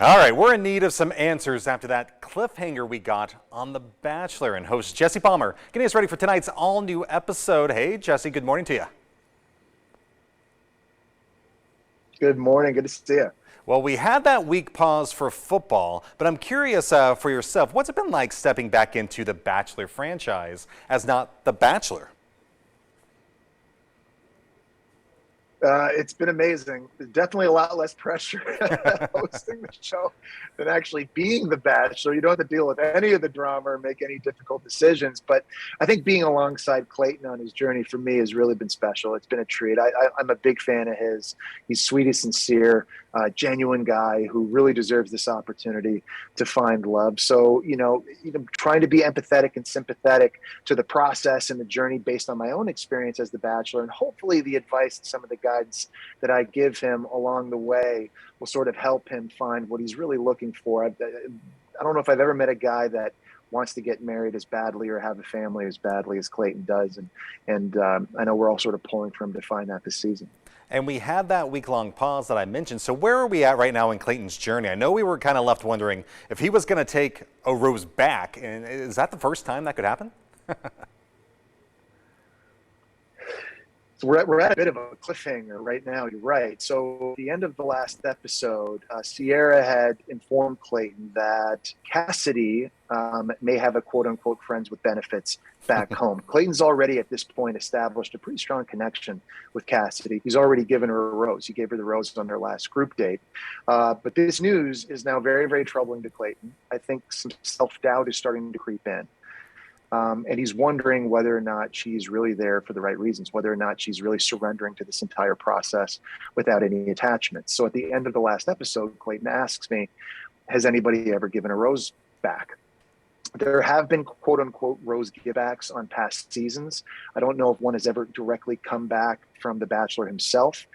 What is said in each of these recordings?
All right, we're in need of some answers after that cliffhanger we got on The Bachelor, and host Jesse Palmer getting us ready for tonight's all-new episode. Hey, Jesse, good morning to you. Good morning. Good to see you. Well, we had that week pause for football, but I'm curious for yourself, what's it been like stepping back into the Bachelor franchise as not The Bachelor? It's been amazing. There's definitely a lot less pressure hosting the show than actually being the Bachelor. You don't have to deal with any of the drama or make any difficult decisions. But I think being alongside Clayton on his journey for me has really been special. It's been a treat. I'm a big fan of his. He's sweet, he's sincere, genuine guy who really deserves this opportunity to find love. So, trying to be empathetic and sympathetic to the process and the journey based on my own experience as the Bachelor, and hopefully the advice and some of the guidance that I give him along the way will sort of help him find what he's really looking for. I don't know if I've ever met a guy that wants to get married as badly or have a family as badly as Clayton does. And I know we're all sort of pulling for him to find that this season. And we had that week-long pause that I mentioned. So where are we at right now in Clayton's journey? I know we were kind of left wondering if he was going to take a rose back. And is that the first time that could happen? So we're at a bit of a cliffhanger right now. You're right. So at the end of the last episode, Sierra had informed Clayton that Cassidy may have a quote-unquote friends with benefits back home. Clayton's already at this point established a pretty strong connection with Cassidy. He's already given her a rose. He gave her the rose on their last group date. But this news is now very, very troubling to Clayton. I think some self-doubt is starting to creep in. And he's wondering whether or not she's really there for the right reasons, whether or not she's really surrendering to this entire process without any attachments. So at the end of the last episode, Clayton asks me, has anybody ever given a rose back? There have been quote unquote rose givebacks on past seasons. I don't know if one has ever directly come back from the Bachelor himself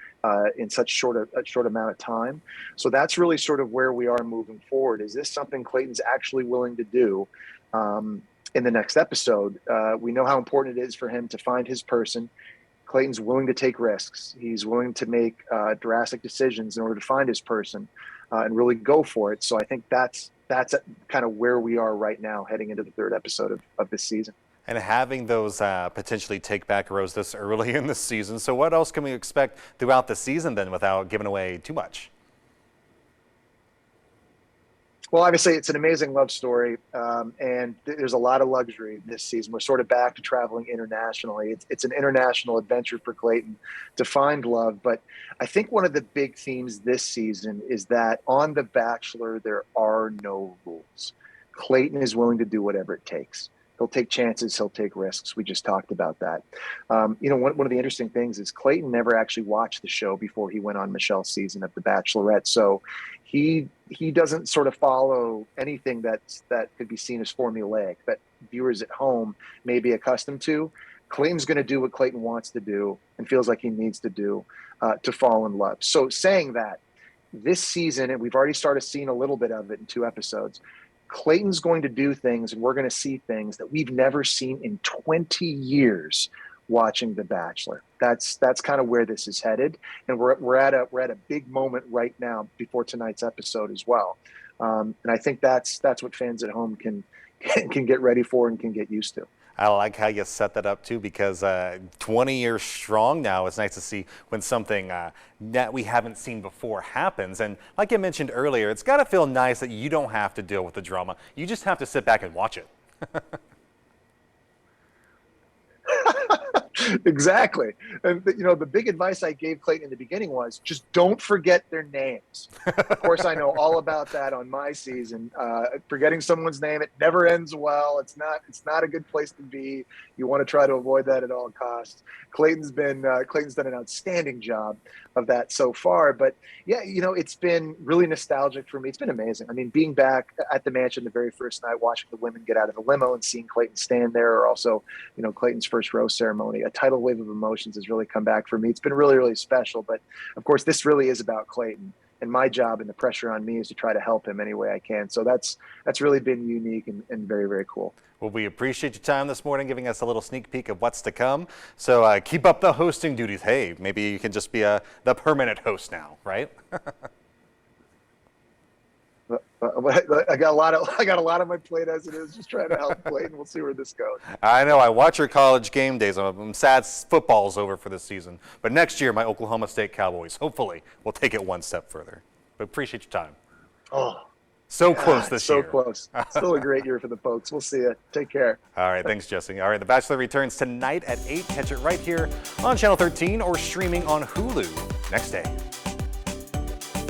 in such a short amount of time. So that's really sort of where we are moving forward. Is this something Clayton's actually willing to do? In the next episode, we know how important it is for him to find his person. Clayton's willing to take risks. He's willing to make drastic decisions in order to find his person and really go for it. So I think that's kind of where we are right now, heading into the third episode of this season. And having those potentially take back a rose this early in the season. So what else can we expect throughout the season then without giving away too much? Well, obviously, it's an amazing love story, and there's a lot of luxury this season. We're sort of back to traveling internationally. It's an international adventure for Clayton to find love. But I think one of the big themes this season is that on The Bachelor, there are no rules. Clayton is willing to do whatever it takes. He'll take chances. He'll take risks. We just talked about that. One of the interesting things is Clayton never actually watched the show before he went on Michelle's season of The Bachelorette. So he doesn't sort of follow anything that could be seen as formulaic that viewers at home may be accustomed to. Clayton's going to do what Clayton wants to do and feels like he needs to do to fall in love. So saying that, this season, and we've already started seeing a little bit of it in 2 episodes, Clayton's going to do things and we're going to see things that we've never seen in 20 years watching The Bachelor. That's kind of where this is headed. And we're at a big moment right now before tonight's episode as well. And I think that's what fans at home can get ready for and can get used to. I like how you set that up too, because 20 years strong now, it's nice to see when something that we haven't seen before happens. And like I mentioned earlier, it's got to feel nice that you don't have to deal with the drama. You just have to sit back and watch it. Exactly. And the big advice I gave Clayton in the beginning was just don't forget their names. Of course, I know all about that on my season. Forgetting someone's name, it never ends well. It's not a good place to be. You want to try to avoid that at all costs. Clayton's done an outstanding job of that so far. But yeah, it's been really nostalgic for me. It's been amazing. I mean, being back at the mansion the very first night, watching the women get out of the limo and seeing Clayton stand there, or also, Clayton's first rose ceremony, a tidal wave of emotions has really come back for me. It's been really, really special. But of course, this really is about Clayton. And my job and the pressure on me is to try to help him any way I can. So that's really been unique and very, very cool. Well, we appreciate your time this morning, giving us a little sneak peek of what's to come. So keep up the hosting duties. Hey, maybe you can just be the permanent host now, right? I got a lot on my plate as it is, just trying to help Clayton. We'll see where this goes. I know. I watch your college game days. I'm sad football's over for this season. But next year, my Oklahoma State Cowboys, hopefully, will take it one step further. But appreciate your time. Oh, so close this year. So close. Still a great year for the Pokes. We'll see you. Take care. All right. Thanks, Jesse. All right. The Bachelor returns tonight at 8. Catch it right here on Channel 13 or streaming on Hulu next day.